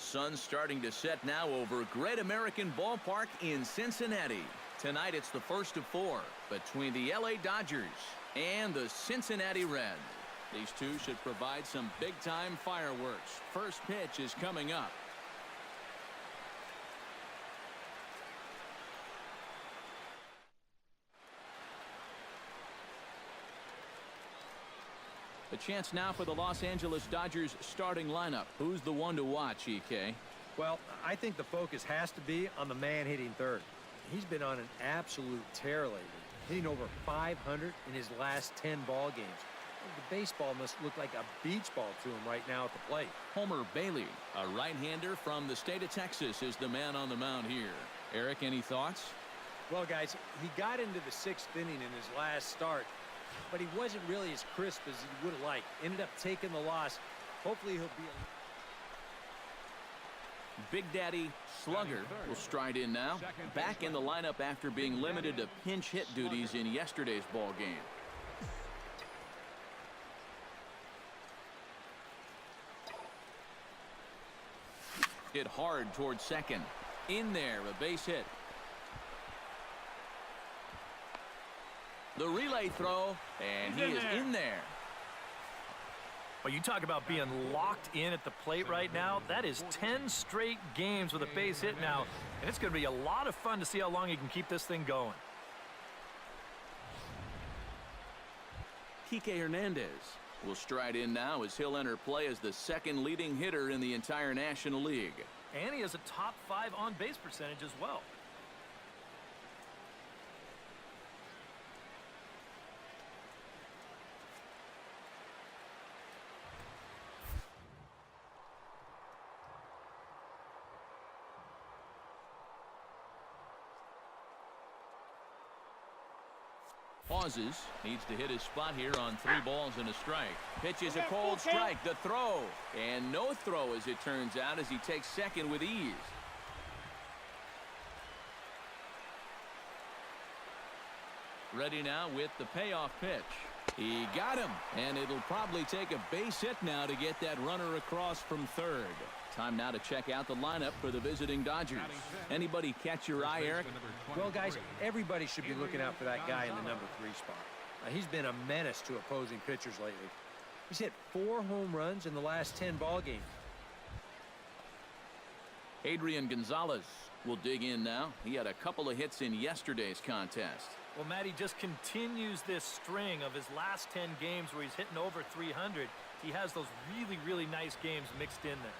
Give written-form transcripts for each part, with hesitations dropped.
sun's starting to set now over Great American Ballpark in Cincinnati. Tonight it's the first of 4 between the LA Dodgers and the Cincinnati Reds. These two should provide some big-time fireworks. First pitch is coming up. A chance now for the Los Angeles Dodgers starting lineup. Who's the one to watch, EK? Well, I think the focus has to be on the man hitting third. He's been on an absolute tear lately, hitting over 500 in his last 10 ball games. The baseball must look like a beach ball to him right now at the plate. Homer Bailey, a right-hander from the state of Texas, is the man on the mound here. Eric, any thoughts? Well, guys, he got into the 6th inning in his last start, but he wasn't really as crisp as he would have liked. Ended up taking the loss. Hopefully he'll be Big Daddy Slugger will stride in now. Back in the lineup after being limited to pinch hit duties in yesterday's ball game. Hit hard towards second. In there, a base hit. The relay throw, and he is in there. Well, you talk about being locked in at the plate right now. That is 10 straight games with a base hit now, and it's going to be a lot of fun to see how long he can keep this thing going. Kike Hernandez will stride in now as he'll enter play as the second leading hitter in the entire National League. And he has a top 5 on-base percentage as well. Pauses, needs to hit his spot here on 3 balls and a strike. Pitches a cold strike, the throw, and no throw as it turns out as he takes second with ease. Ready now with the payoff pitch. He got him, and it'll probably take a base hit now to get that runner across from third. Time now to check out the lineup for the visiting Dodgers. Anybody catch your eye, Eric? Well, guys, everybody should be looking out for that guy in the number 3 spot. He's been a menace to opposing pitchers lately. He's hit 4 home runs in the last 10 ball games. Adrian Gonzalez will dig in now. He had a couple of hits in yesterday's contest. Well, Matt, he just continues this string of his last 10 games where he's hitting over 300. He has those really, really nice games mixed in there.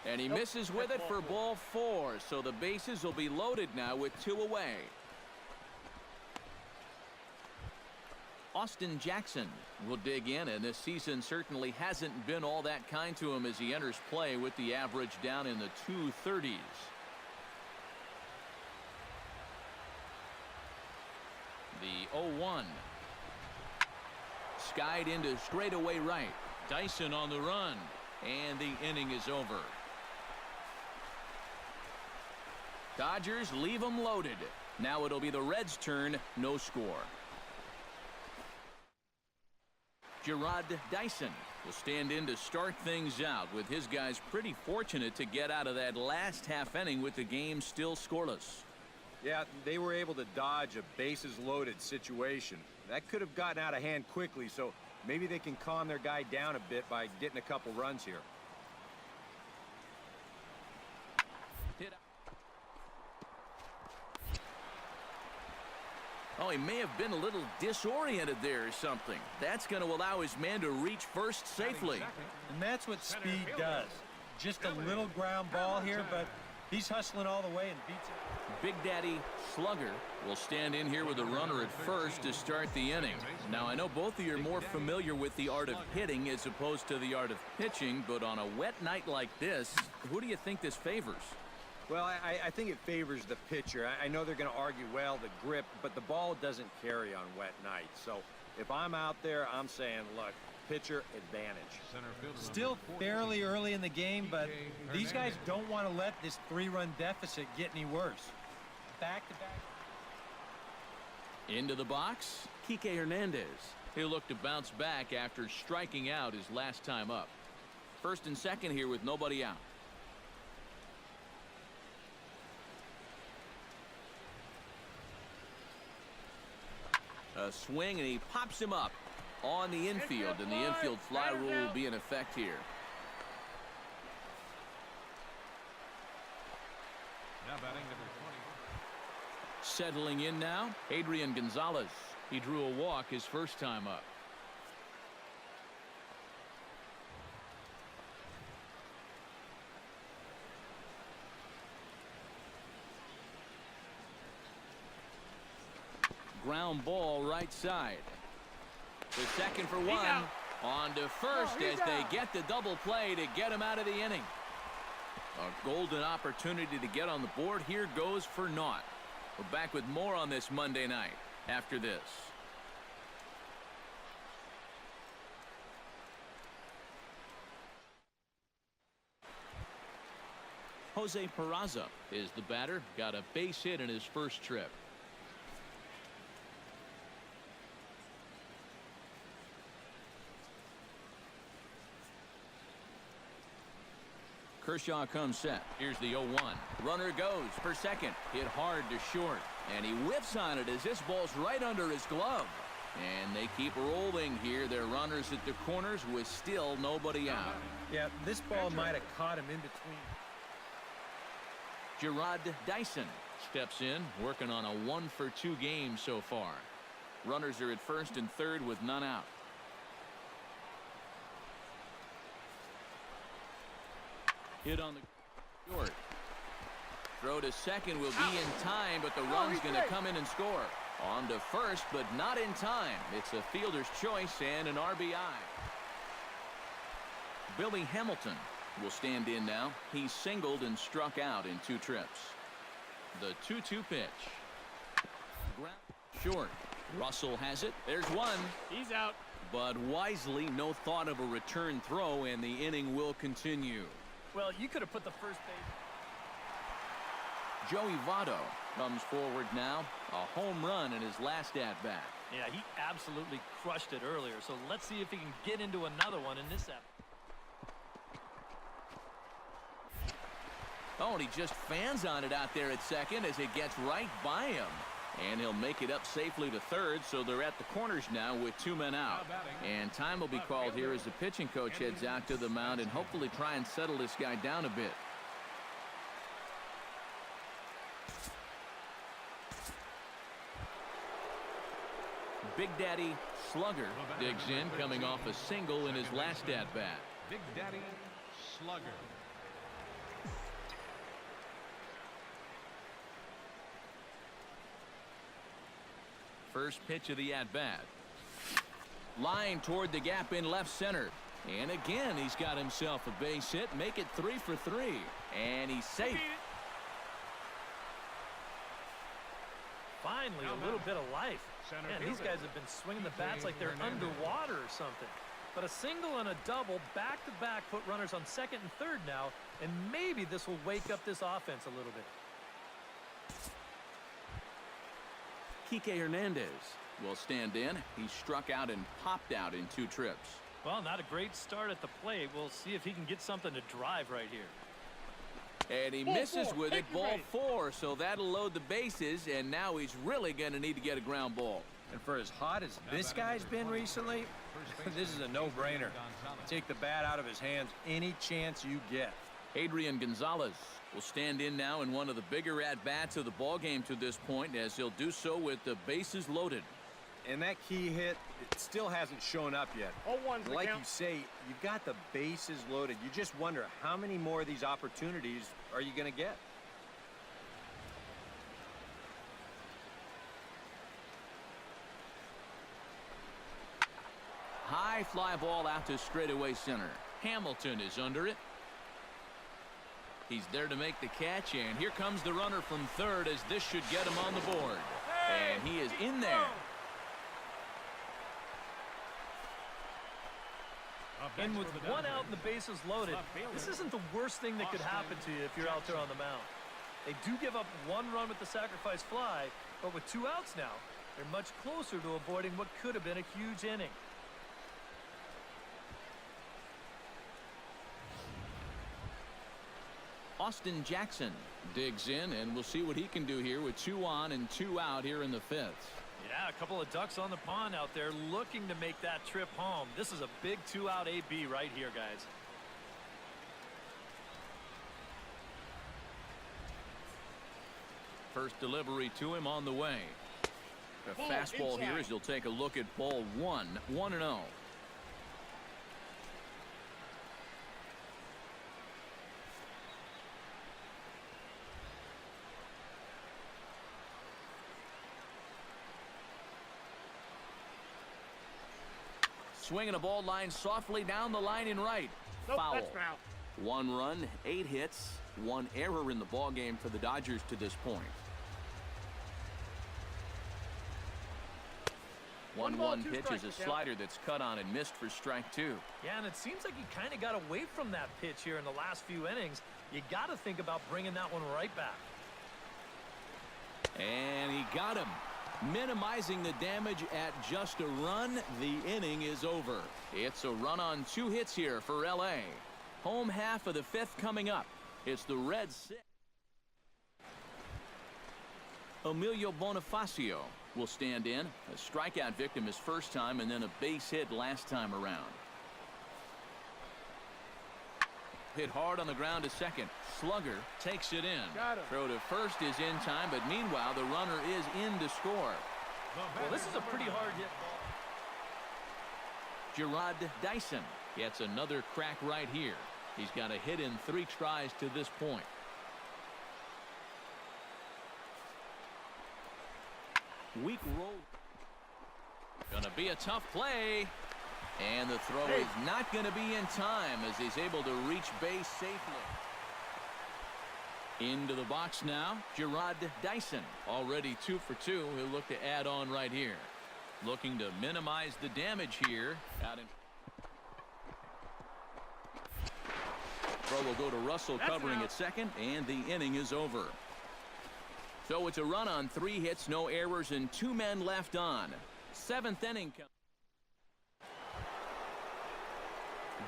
And he misses with it for ball 4, so the bases will be loaded now with 2 away. Austin Jackson will dig in, and this season certainly hasn't been all that kind to him as he enters play with the average down in the 230s. The 0-1. Skied into straightaway right. Dyson on the run, and the inning is over. Dodgers leave them loaded. Now it'll be the Reds' turn, no score. Gerard Dyson will stand in to start things out, with his guys pretty fortunate to get out of that last half inning with the game still scoreless. Yeah, they were able to dodge a bases-loaded situation. That could have gotten out of hand quickly, so maybe they can calm their guy down a bit by getting a couple runs here. Oh, he may have been a little disoriented there or something. That's going to allow his man to reach first safely. And that's what speed does. Just a little ground ball here, but he's hustling all the way and beats it. Big Daddy Slugger will stand in here with a runner at first to start the inning. Now, I know both of you are more familiar with the art of hitting as opposed to the art of pitching, but on a wet night like this, who do you think this favors? Well, I think it favors the pitcher. I know they're going to argue, well, the grip, but the ball doesn't carry on wet nights. So if I'm out there, I'm saying, look, pitcher advantage. Still fairly early in the game, but these guys don't want to let this 3-run deficit get any worse. Back-to-back. Into the box, Kike Hernandez. He'll look to bounce back after striking out his last time up. First and second here with nobody out. A swing, and he pops him up on the infield, and the infield fly rule will be in effect here. Now batting number 20. Settling in now, Adrian Gonzalez. He drew a walk his first time up. Ground ball right side. The second for one. On to first as they get the double play to get him out of the inning. A golden opportunity to get on the board here goes for naught. We're back with more on this Monday night after this. Jose Peraza is the batter. Got a base hit in his first trip. Kershaw comes set. Here's the 0-1. Runner goes for second. Hit hard to short. And he whiffs on it as this ball's right under his glove. And they keep rolling here. Their runners at the corners with still nobody out. Yeah, this ball might have caught him in between. Gerard Dyson steps in, working on a 1-for-2 game so far. Runners are at first and third with none out. Hit on the short. Throw to second will be in time, but the run's going to come in and score. On to first, but not in time. It's a fielder's choice and an RBI. Billy Hamilton will stand in now. He singled and struck out in 2 trips. The 2-2 pitch. Ground short. Russell has it. There's one. He's out. But wisely, no thought of a return throw, and the inning will continue. Well, you could have put the first base. Joey Votto comes forward now. A home run in his last at-bat. Yeah, he absolutely crushed it earlier. So let's see if he can get into another one in this at. Oh, and he just fans on it out there at second as it gets right by him. And he'll make it up safely to third, so they're at the corners now with 2 men out. And time will be called here as the pitching coach heads out to the mound and hopefully try and settle this guy down a bit. Big Daddy Slugger digs in, coming off a single in his last at-bat. Big Daddy Slugger. First pitch of the at-bat. Line toward the gap in left center. And again, he's got himself a base hit. Make it 3 for 3. And he's safe. Finally, a little bit of life. Man, these guys have been swinging the bats like they're underwater or something. But a single and a double back-to-back put runners on second and third now. And maybe this will wake up this offense a little bit. Kike Hernandez will stand in. He struck out and popped out in 2 trips. Well, not a great start at the plate. We'll see if he can get something to drive right here. And he misses with it, ball 4, so that'll load the bases, and now he's really going to need to get a ground ball. And for as hot as this guy's been recently, this is a no-brainer. Take the bat out of his hands any chance you get. Adrian Gonzalez will stand in now in one of the bigger at-bats of the ballgame to this point, as he'll do so with the bases loaded. And that key hit, it still hasn't shown up yet. Like you say, you've got the bases loaded. You just wonder how many more of these opportunities are you going to get? High fly ball out to straightaway center. Hamilton is under it. He's there to make the catch, and here comes the runner from third as this should get him on the board. And he is in there. And with 1 out and the bases loaded, this isn't the worst thing that could happen to you if you're out there on the mound. They do give up 1 run with the sacrifice fly, but with 2 outs now, they're much closer to avoiding what could have been a huge inning. Austin Jackson digs in, and we'll see what he can do here with 2 on and 2 out here in the 5th. Yeah, a couple of ducks on the pond out there looking to make that trip home. This is a big 2-out AB right here, guys. First delivery to him on the way. The fastball here as he'll take a look at ball 1, 1-0. Swinging a ball line softly down the line in right. Nope, Foul. that's foul. 1 run, 8 hits, 1 error in the ball game for the Dodgers to this point. 1-1 pitch is a slider that's cut on and missed for strike 2. Yeah, and it seems like he kind of got away from that pitch here in the last few innings. You got to think about bringing that one right back. And he got him. Minimizing the damage at just a run. The inning is over. It's a run on 2 hits here for LA. Home half of the 5th coming up. It's the Reds 6. Emilio Bonifacio will stand in. A strikeout victim his first time, and then a base hit last time around. Hit hard on the ground to second. Slugger takes it in. Throw to first is in time, but meanwhile the runner is in to score. Well, this is a pretty hard hit ball. Gerard Dyson gets another crack right here. He's got a hit in 3 tries to this point. Weak roll. Gonna be a tough play. And the throw is not going to be in time as he's able to reach base safely. Into the box now, Gerard Dyson. Already 2 for 2. He'll look to add on right here. Looking to minimize the damage here. Throw will go to Russell covering at second, and the inning is over. So it's a run on 3 hits, no errors, and 2 men left on. 7th inning.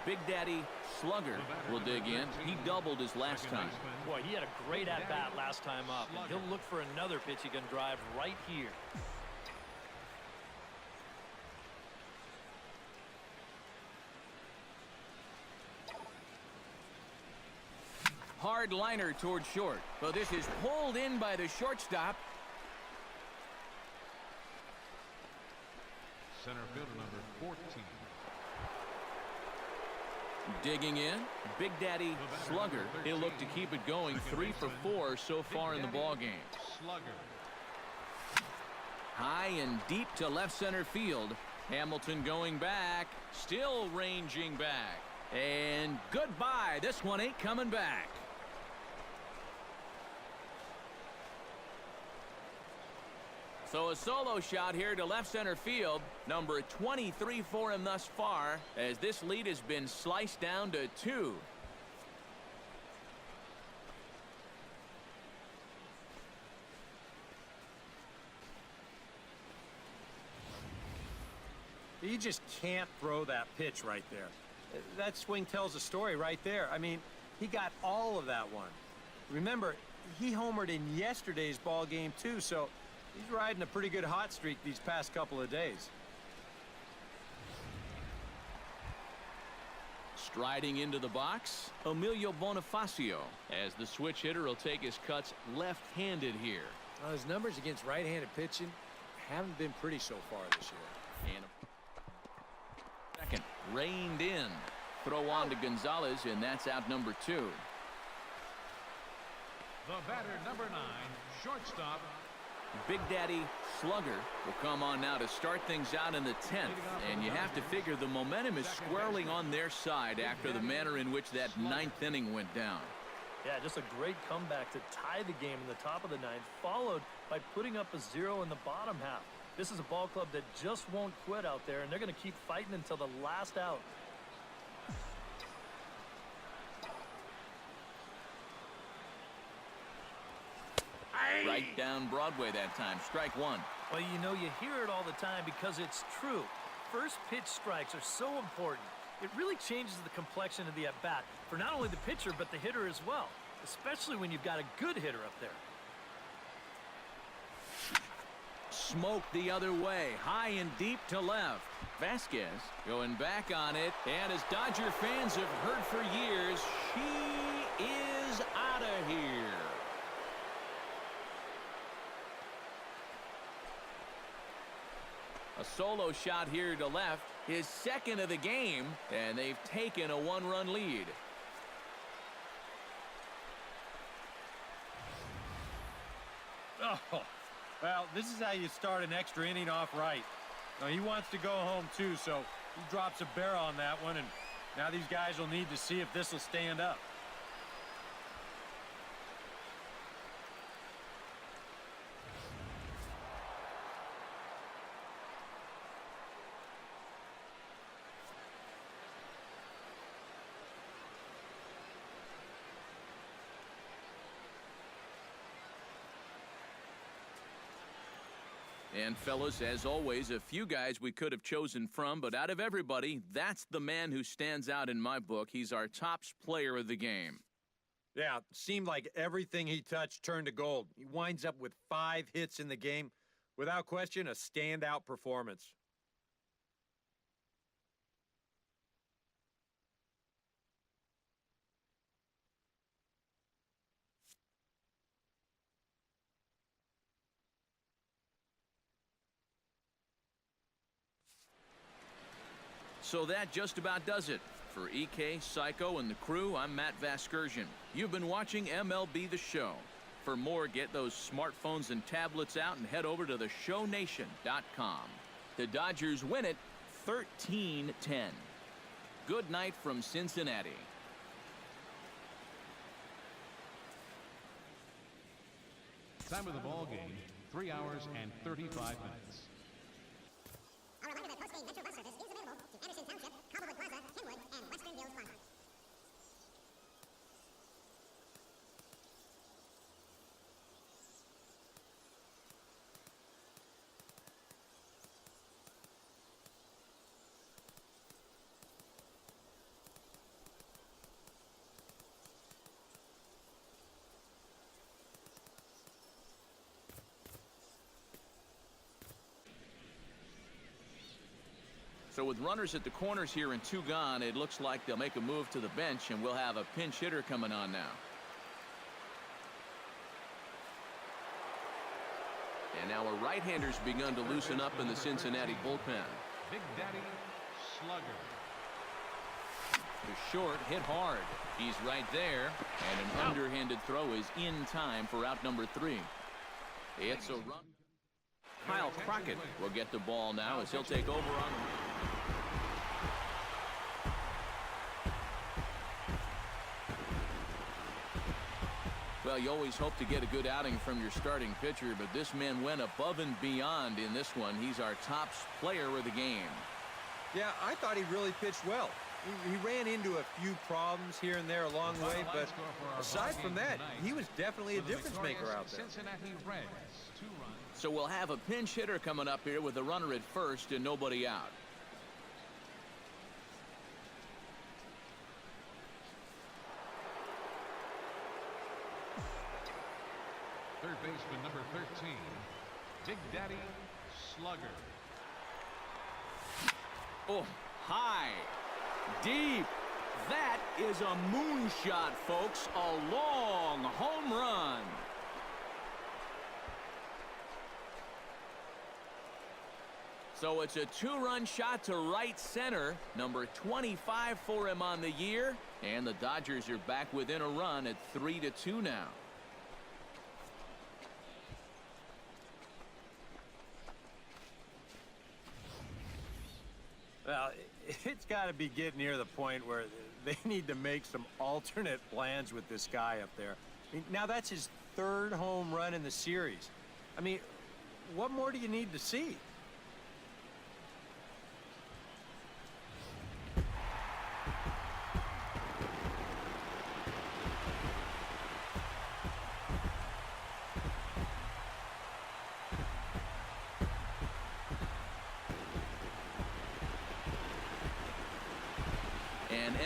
Big Daddy Slugger will dig in. He doubled his last time. Boy, he had a great at-bat last time up, and he'll look for another pitch he can drive right here. Hard liner toward short. So this is pulled in by the shortstop. Center fielder number 14. Digging in, Big Daddy Slugger. He'll look to keep it going. 3 for 4 so far in the ball game. Slugger. High and deep to left center field. Hamilton going back, still ranging back. And goodbye. This one ain't coming back. So a solo shot here to left center field. Number 23 for him thus far, as this lead has been sliced down to 2. You just can't throw that pitch right there. That swing tells a story right there. I mean, he got all of that one. Remember, he homered in yesterday's ball game too, so he's riding a pretty good hot streak these past couple of days. Striding into the box, Emilio Bonifacio, as the switch hitter will take his cuts left-handed here. Well, his numbers against right-handed pitching haven't been pretty so far this year. And second, reined in. Throw on to Gonzalez, and that's out number 2. The batter, number 9, shortstop. Big Daddy Slugger will come on now to start things out in the 10th. And you have to figure the momentum is squarely on their side after the manner in which that 9th inning went down. Yeah, just a great comeback to tie the game in the top of the 9th, followed by putting up a 0 in the bottom half. This is a ball club that just won't quit out there, and they're going to keep fighting until the last out. Right down Broadway that time. Strike 1. Well, you know, you hear it all the time because it's true. First pitch strikes are so important. It really changes the complexion of the at-bat for not only the pitcher but the hitter as well. especially when you've got a good hitter up there. Smoked the other way, high and deep to left. Vasquez going back on it, and as Dodger fans have heard for years, she is out of here. A solo shot here to left, his second of the game, and they've taken a one-run lead. Oh, well, this is how you start an extra inning off right. Now, he wants to go home, too, so he drops a barrel on that one, and now these guys will need to see if this will stand up. And fellas, as always, a few guys we could have chosen from, but out of everybody, that's the man who stands out in my book. He's our top player of the game. Yeah, it seemed like everything he touched turned to gold. He winds up with 5 hits in the game. Without question, a standout performance. So that just about does it. For EK, Psycho, and the crew, I'm Matt Vasgersian. You've been watching MLB The Show. For more, get those smartphones and tablets out and head over to theshownation.com. The Dodgers win it 13-10. Good night from Cincinnati. Time of the ball game, 3 hours and 35 minutes. A reminder that post-game Metro bus service is available to Anderson Township, Cobblewood Plaza, Kenwood, and Western Hills Plaza. So with runners at the corners here and 2 gone, it looks like they'll make a move to the bench, and we'll have a pinch hitter coming on now. And now a right-hander's begun to loosen up in the Cincinnati bullpen. Big Daddy Slugger. The short hit hard. He's right there, and an underhanded throw is in time for out number 3. It's a run. Kyle Crockett will get the ball now as he'll take over on the... Well, you always hope to get a good outing from your starting pitcher, but this man went above and beyond in this one. He's our top player of the game. Yeah, I thought he really pitched well. He ran into a few problems here and there along the way, but aside from that, he was definitely a difference maker out there. Cincinnati Reds, 2 runs. So we'll have a pinch hitter coming up here with a runner at first and nobody out. Third baseman number 13, Big Daddy Slugger. Oh, high, deep. That is a moonshot, folks. A long home run. So it's a 2-run shot to right center. Number 25 for him on the year. And the Dodgers are back within a run at 3-2 now. Well, it's got to be getting near the point where they need to make some alternate plans with this guy up there. I mean, now that's his 3rd home run in the series. I mean, what more do you need to see?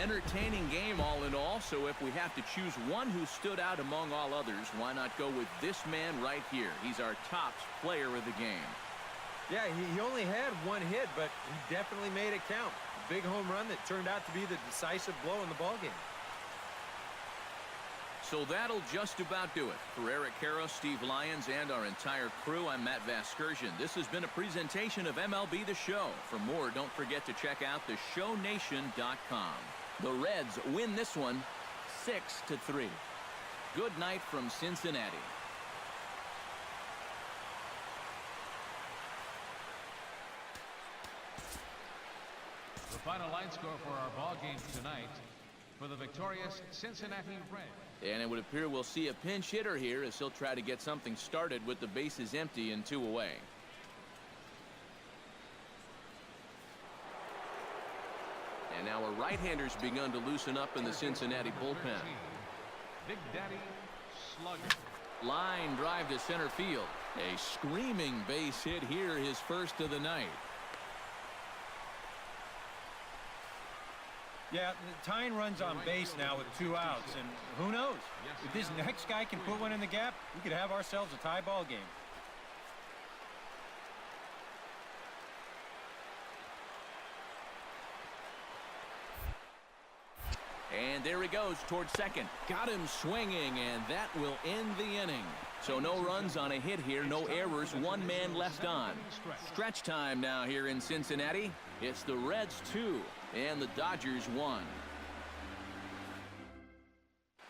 And entertaining game all in all, so if we have to choose one who stood out among all others, why not go with this man right here? He's our top player of the game. Yeah, he only had one hit, but he definitely made it count. Big home run that turned out to be the decisive blow in the ballgame. So that'll just about do it. For Eric Caro, Steve Lyons, and our entire crew, I'm Matt Vasgersian. This has been a presentation of MLB The Show. For more, don't forget to check out theshownation.com. The Reds win this one 6-3. Good night from Cincinnati. The final line score for our ball game tonight for the victorious Cincinnati Reds. And it would appear we'll see a pinch hitter here as he'll try to get something started with the bases empty and 2 away. And now our right-handers begun to loosen up in the Cincinnati bullpen. Big Daddy Slugger. Line drive to center field. A screaming base hit here, his first of the night. Yeah, tying runs on base now with 2 outs, and who knows? If this next guy can put one in the gap, we could have ourselves a tie ball game. And there he goes towards second. Got him swinging, and that will end the inning. So no runs on a hit here, no errors, 1 man left on. Stretch time now here in Cincinnati. It's the Reds 2 and the Dodgers 1.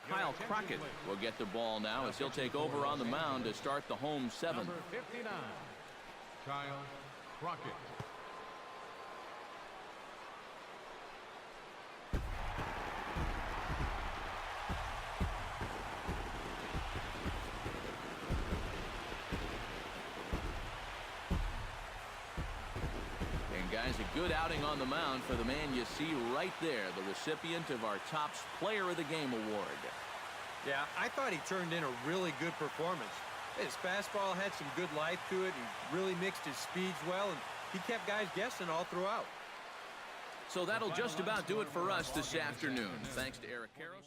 Kyle Crockett will get the ball now as he'll take over on the mound to start the home 7th. Number 59, Kyle Crockett. Guys, a good outing on the mound for the man you see right there, the recipient of our Topps Player of the Game award. Yeah, I thought he turned in a really good performance. His fastball had some good life to it. He really mixed his speeds well, and he kept guys guessing all throughout. So that'll just about do it for us this afternoon. Thanks to Eric Caro.